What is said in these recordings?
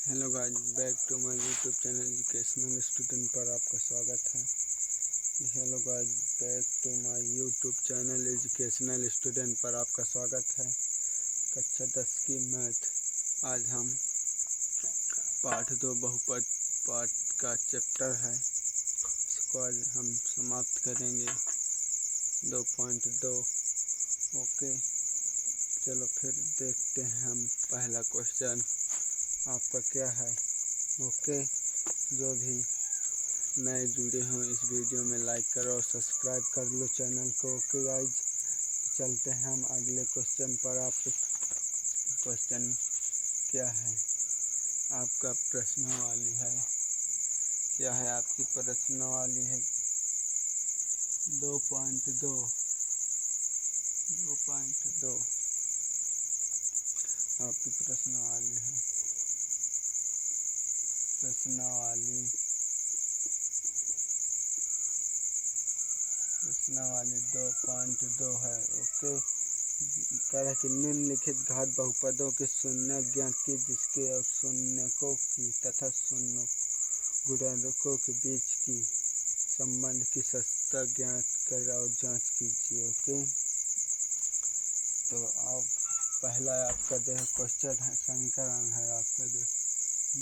Hello guys, back to my YouTube channel educational student पर आपका स्वागत है। Hello guys, back to my YouTube channel educational student पर आपका स्वागत है। कक्षा 10 की मैथ। आज हम पाठ 2 बहुपद पाठ का चैप्टर है, इसको आज हम समाप्त करेंगे 2.2। ओके, चलो फिर देखते हैं हम पहला क्वेश्चन आपका क्या है। ओके, जो भी नए जुड़े हों इस वीडियो में लाइक करो और सब्सक्राइब कर लो चैनल को। ओके गाइज, चलते हैं हम अगले क्वेश्चन पर। आप क्वेश्चन क्या है आपका? प्रश्नावली है। क्या है आपकी प्रश्नावली है? 2.2 आपकी प्रश्नावली है। प्रश्नावली 2.2 है। ओके, कह रहा है कि निम्नलिखित घात बहुपदों के शून्य ज्ञात की, जिसके और शून्यकों की तथा शून्य गुणकों के बीच की संबंध की सत्यता ज्ञात कर और जांच कीजिए। ओके, तो आप पहला आपका देखो क्वेश्चन है, समीकरण है आपका। देखो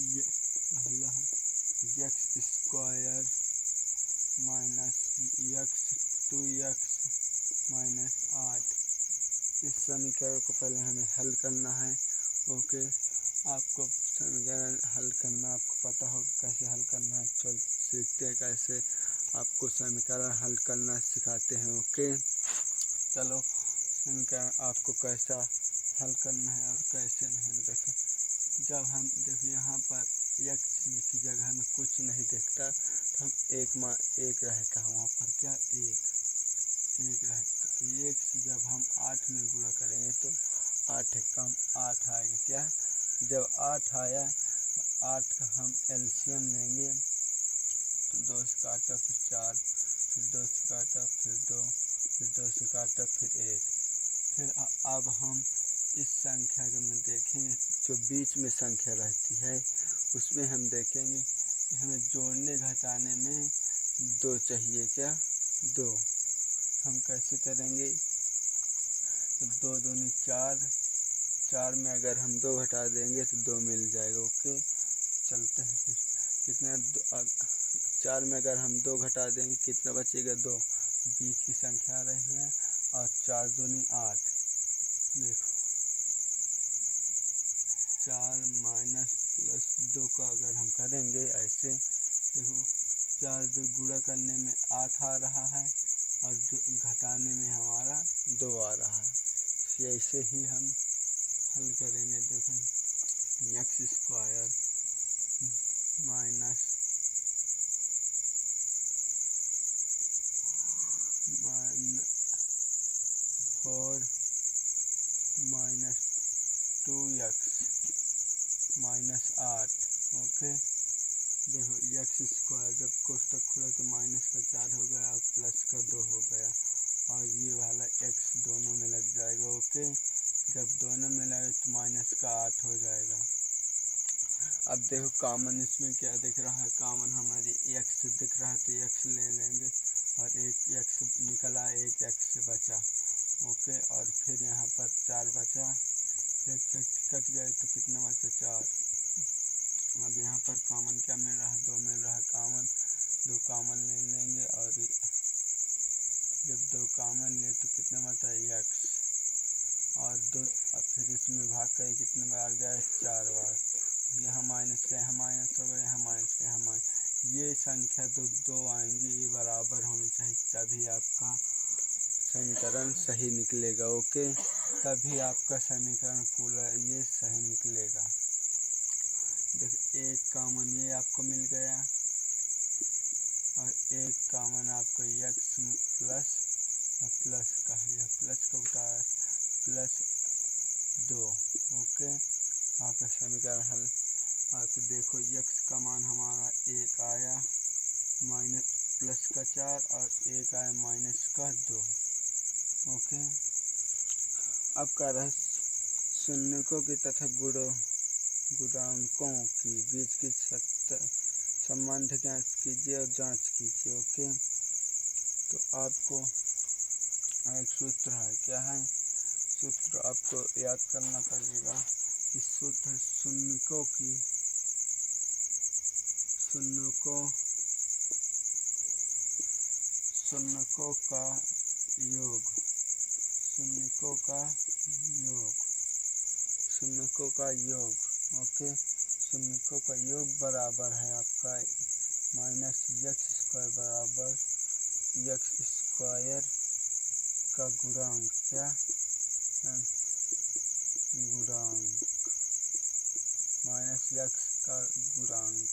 ये पहला है x square minus x 2x minus 8। इस समीकरण को पहले हमें हल करना है। ओके, आपको समीकरण हल करना आपको पता हो कैसे हल करना है। चल सीखते हैं कैसे आपको समीकरण हल करना सिखाते हैं। ओके, चलो समीकरण आपको कैसा हल करना है और कैसे नहीं। देखो, जब हम देखो यहाँ पर x की जगह में कुछ नहीं दिखता तो हम एक रहता है वहाँ पर, क्या एक रहता। एक से जब हम 8 में गुणा करेंगे तो 8 कम 8 आएगा। क्या, जब 8 आया 8 का हम एलसीएम लेंगे तो 2 से काटा फिर 4, फिर 2 से काटा फिर 2, फिर 2 से काटा फिर 1। फिर अब हम इस संख्या में देखेंगे, जो बीच में संख्या रहती है उसमें हम देखेंगे कि हमें जोड़ने घटाने में 2 चाहिए। क्या, 2। हम कैसे करेंगे? तो 2 दूनी 4, 4 में अगर हम 2 घटा देंगे तो 2 मिल जाएगा। ओके, चलते हैं फिर कितना 4 में अगर हम 2 घटा देंगे कितना बचेगा? 2। बीच की संख्या रही है और 4 दूनी 8। देखो 4 माइनस प्लस 2 का अगर हम करेंगे ऐसे, देखो 4 2 गुणा करने में 8 आ रहा है और जो घटाने में हमारा 2 आ रहा है। ऐसे ही हम हल करेंगे। देखो x square minus 4 minus 2x minus 8। Okay, देखो एक्स स्क्वायर जब कोष्टक खुला तो माइनस का 4 हो गया और प्लस का 2 हो गया और ये वाला एक्स दोनों में लग जाएगा। ओके, जब दोनों में लगे तो माइनस का 8 हो जाएगा। अब देखो कॉमन इसमें क्या दिख रहा है? कॉमन हमारी एक्स दिख रहा है तो एक्स ले लेंगे और एक एक्स निकला, एक एक्स बचा। ओके, और फिर यहाँ पर 4 बचा, एक एक्स कट गए तो कितना बचा? 4। अब यहाँ पर कॉमन क्या मिल रहा है? 2 मिल रहा है कॉमन। 2 कॉमन ले लेंगे और जब 2 कॉमन ले तो कितना बचा? एक्स और 2। फिर इसमें भाग कर कितने बार गया? 4 बार। यहाँ माइनस का यहाँ माइनस होगा, यहाँ माइनस का यहाँ माइनस। ये संख्या दो आएंगी, ये बराबर होनी चाहिए, तभी आपका समीकरण सही निकलेगा। ओके, तभी आपका समीकरण पूरा ये सही निकलेगा। देखो एक कॉमन ये आपको मिल गया और एक कॉमन आपको एक्स प्लस का, यह प्लस का उतारा प्लस 2। ओके, आपका समीकरण हल। आप देखो एक्स का मान हमारा 1 आया, माइनस प्लस का 4 और 1 आया माइनस का 2। ओके, अब कह रहा है शून्यकों की तथा गुणों गुणांकों की बीच की संबंध ज्ञात कीजिए और जांच कीजिए। ओके, तो आपको एक सूत्र है, क्या है सूत्र, आपको याद करना पड़ेगा। इस सूत्र शून्यकों का योग, शून्यकों का योग। ओके, शून्यकों का योग बराबर है आपका माइनस एक्स स्क्वायर बराबर एक्स स्क्वायर का गुणांक, क्या गुणांक माइनस एक्स का गुणांक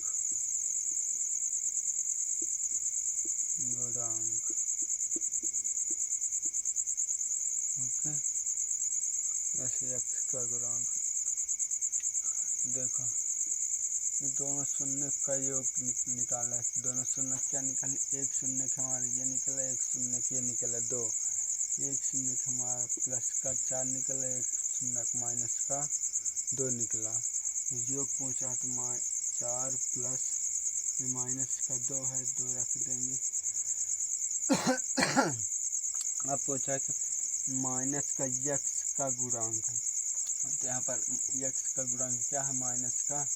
ओके, ऐसे एक्स का गुणांक। देखो ये दोनों शून्य का योग निकाला है, दोनों शून्य क्या निकाले, एक शून्य का हमारा ये निकला, एक शून्य का ये निकला 2, एक शून्य का हमारा प्लस का 4 निकला, एक शून्य का माइनस का 2 निकला। योग पहुँचा तो 4 प्लस ये माइनस का 2 है, 2 रख देंगे। अब पूछा कि माइनस का यक्स का गुणांक, तो यहाँ पर यक्स का गुणांक क्या है, माइनस का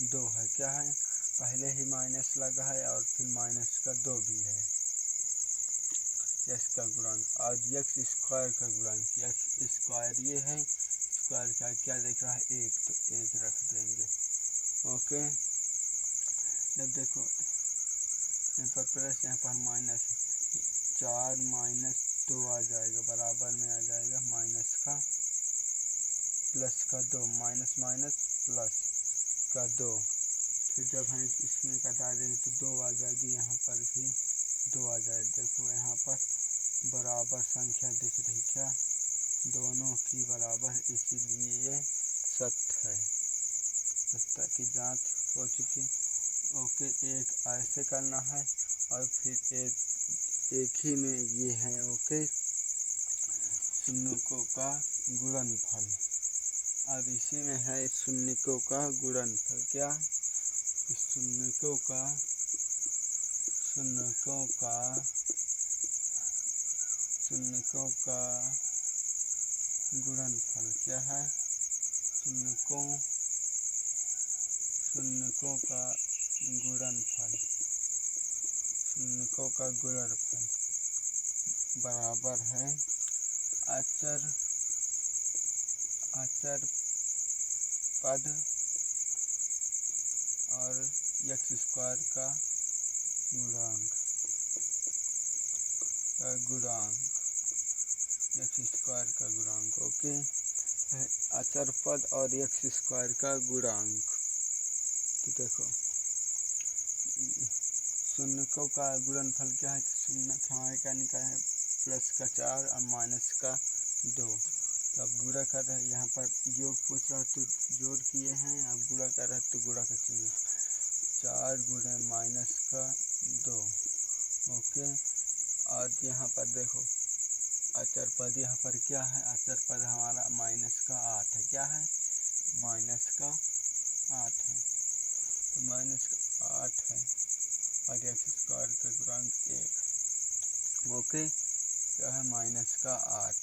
2 है, क्या है पहले ही माइनस लगा है और फिर माइनस का 2 भी है यक्स का गुणांक। और यक्स स्क्वायर का गुणांक, यक्स स्क्वायर ये है, स्क्वायर का क्या देख रहा है 1, तो 1 रख देंगे। ओके, जब देखो यहाँ पर प्लस यहाँ पर माइनस, 4 माइनस 2 आ जाएगा, बराबर में आ जाएगा माइनस का प्लस का 2, माइनस माइनस प्लस का 2। फिर जब हम इसमें कटा देंगे तो 2 आ जाएगी, यहाँ पर भी 2 आ जाएगी। देखो यहाँ पर बराबर संख्या दिख रही, क्या दोनों की बराबर, इसीलिए ये सत्य है, सत्ता की जांच हो चुकी। ओके, एक ऐसे करना है और फिर एक ही में ये है। ओके, शून्यकों का गुणनफल, अब इसी में है शून्यकों का गुणनफल, क्या शून्यकों का गुणनफल क्या है, शून्यकों का गुणनफल बराबर है अचर पद और एक्स स्क्वायर का गुणांक, एक्स स्क्वायर का गुणांक। ओके, अचर पद और एक्स स्क्वायर का गुणांक। तो देखो शून्यकों का गुणनफल क्या है, शून्य हमारे क्या निकाला है, प्लस का 4 और माइनस का 2। तो अब गुणा कर रहे हैं, यहाँ पर योग पूछ रहा तो जोड़ किए हैं, अब गुणा कर रहे हैं तो गुणा का चिन्ह, 4 गुणे माइनस का 2। ओके, और यहाँ पर देखो अचर पद, यहाँ पर क्या है, अचर पद हमारा माइनस का 8 है, क्या है माइनस का 8 है, तो माइनस का 8 है और एक्स स्क्वायर का गुणांक 1। ओके, क्या है माइनस का 8,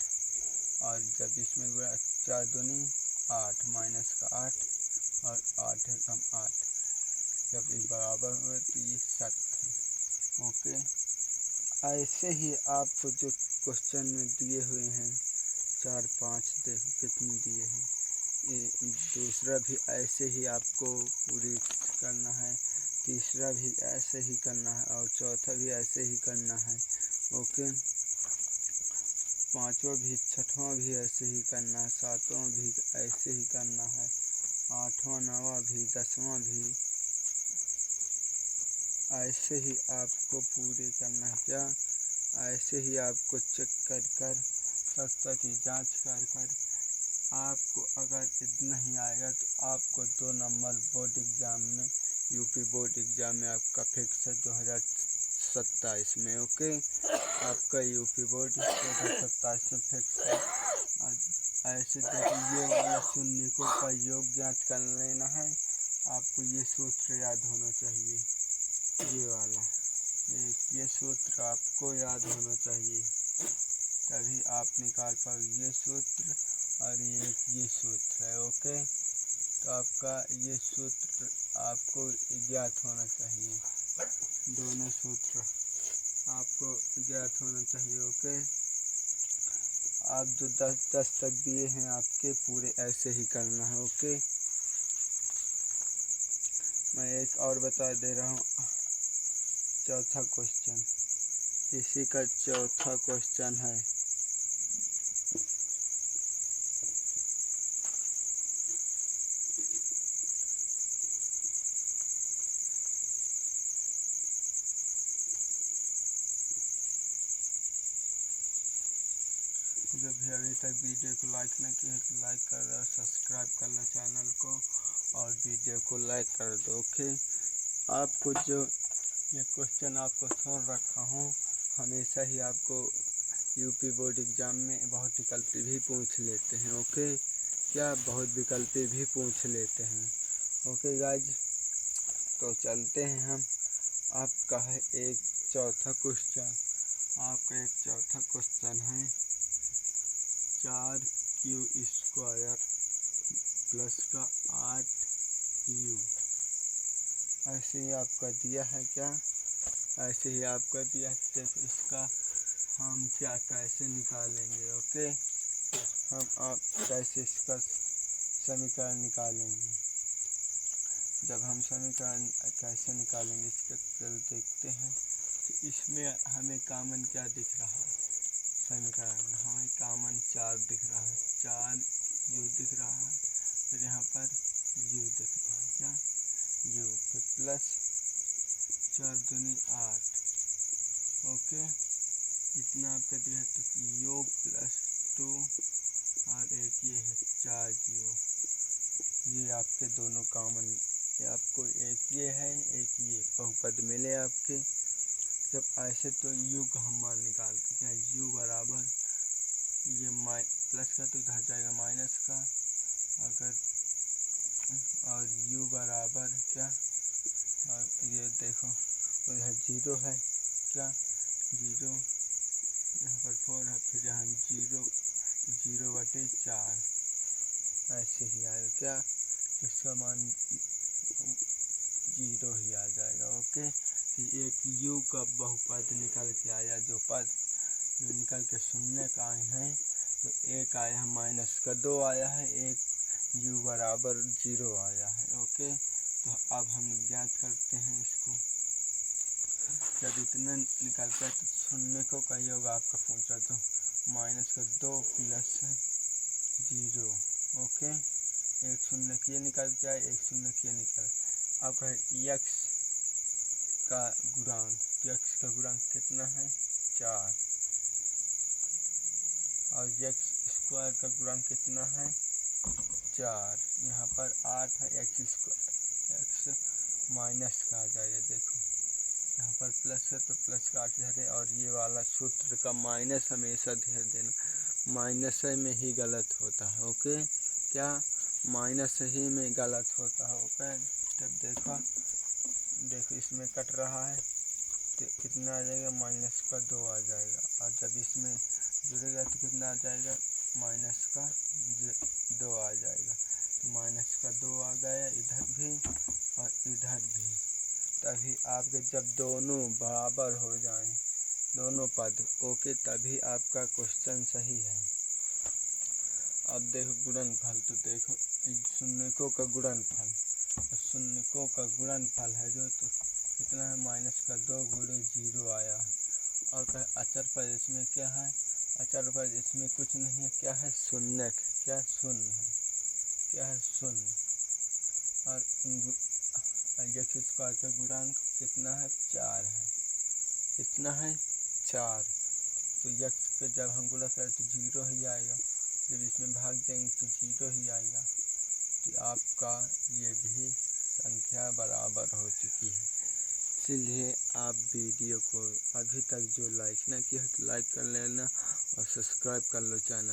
और जब इसमें गुणा 4 दूनी 8, माइनस का 8 और 8 है कम 8, जब ये बराबर हुए तो ये सत्य है। ओके, ऐसे ही आपको जो क्वेश्चन में दिए हुए हैं 4-5 देखो कितने दिए हैं, ये दूसरा भी ऐसे ही आपको पूरी करना है, तीसरा भी ऐसे ही करना है और चौथा भी ऐसे ही करना है। ओके, पाँचवा भी, छठवां भी ऐसे ही करना है, सातवां भी ऐसे ही करना है, आठवां नवा भी, 10वां भी ऐसे ही आपको पूरे करना है। क्या ऐसे ही आपको चेक कर सत्ता की जांच कर आपको अगर इतना ही आएगा तो आपको 2 नंबर बोर्ड एग्ज़ाम में, यूपी बोर्ड एग्ज़ाम में आपका फिक्स है 2027 में। ओके, आपका यूपी बोर्ड 2027 में फिक्स है। ऐसे देखिए ये वाला शून्यकों का योग ज्ञात कर लेना है। आपको ये सूत्र याद होना चाहिए, ये वाला एक ये सूत्र आपको याद होना चाहिए, तभी आप निकाल पाओगे। ये सूत्र और ये सूत्र है। ओके, तो आपका ये सूत्र आपको ज्ञात होना चाहिए, दोनों सूत्र आपको ज्ञात होना चाहिए। ओके, आप जो 10 तक दिए हैं आपके पूरे ऐसे ही करना है। ओके, मैं एक और बता दे रहा हूँ, चौथा क्वेश्चन, इसी का चौथा क्वेश्चन है। जो भी अभी तक वीडियो को लाइक नहीं किया तो लाइक कर लो, सब्सक्राइब कर लो चैनल को और वीडियो को लाइक कर दो। ओके, आपको जो ये क्वेश्चन आपको छोड़ रखा हूँ, हमेशा ही आपको यूपी बोर्ड एग्ज़ाम में बहुत विकल्प भी पूछ लेते हैं। ओके, क्या बहुत विकल्प भी पूछ लेते हैं। ओके गाइज, तो चलते हैं हम। आपका है एक चौथा क्वेश्चन, आपका एक चौथा क्वेश्चन है 4q² प्लस का 8u। ऐसे ही आपका दिया है, क्या ऐसे ही आपका दिया है। देखो इसका हम क्या कैसे निकालेंगे। ओके, हम आप कैसे इसका समीकरण निकालेंगे। जब हम समीकरण कैसे निकालेंगे इसका चल देखते हैं। तो इसमें हमें कॉमन क्या दिख रहा है, समीकरण में हमें कॉमन 4 दिख रहा है, 4u दिख रहा है, फिर यहाँ पर u दिख रहा है, क्या u, फिर प्लस 4 दूनी 8। ओके, इतना आपका दिया है, तो u प्लस 2 और एक ये है 4u। ये आपके दोनों कॉमन, ये आपको एक ये है एक ये बहुपद मिले आपके। जब ऐसे तो u का हम मान निकालते, क्या u बराबर ये प्लस का तो इधर जाएगा माइनस का, अगर और u बराबर क्या, और ये देखो उधर 0 है, क्या 0, यहाँ पर 4 है, फिर यहाँ 0/4 ऐसे ही आएगा, क्या इसका मान 0 ही आ जाएगा। ओके, तो एक u का बहुपद निकल के आया, जो पद जो निकल के शून्य का आए हैं, तो एक आया है -2 आया है, एक u बराबर 0 आया है। ओके, तो अब हम ज्ञात करते हैं इसको। जब इतना निकलता है तो शून्य को का योग आपका पूछा, तो -2 प्लस 0। ओके, एक शून्य किए निकल के आए, एक शून्य किए निकल। अब है x का गुणांक, x का गुणांक कितना है 4, और x² का गुणांक कितना है 4, यहाँ पर 8 है, x माइनस का आ जाएगा। देखो यहाँ पर प्लस है तो प्लस का 8 धरे, और ये वाला सूत्र का माइनस हमेशा ध्यान देना, माइनस में ही गलत होता है। ओके, क्या माइनस ही में गलत होता है। ओके, तब देखो इसमें कट रहा है तो कितना आ जाएगा -2 आ जाएगा, और जब इसमें जुड़ेगा तो कितना आ जाएगा -2 आ जाएगा। तो -2 आ गया इधर भी और इधर भी। तभी आपके जब दोनों बराबर हो जाएं, दोनों पद, ओके, तभी आपका क्वेश्चन सही है। अब देखो गुणनफल, तो देखो शून्यकों का गुणनफल, तो शून्यकों का गुणनफल है जो, तो कितना है -2 गुणे 0 आया। और क्या अचर पद इसमें क्या है, अचर पद इसमें कुछ नहीं है, क्या है शून्य, क्या शून्य है, क्या है शून्य। और x² का गुणांक कितना है 4 है, कितना है 4। तो x पे जब हम गुणा करें तो 0 ही आएगा, जब इसमें भाग देंगे तो 0 ही आएगा। तो आपका ये भी संख्या बराबर हो चुकी है। इसीलिए आप वीडियो को अभी तक जो लाइक ना किया है तो लाइक कर लेना और सब्सक्राइब कर लो चैनल।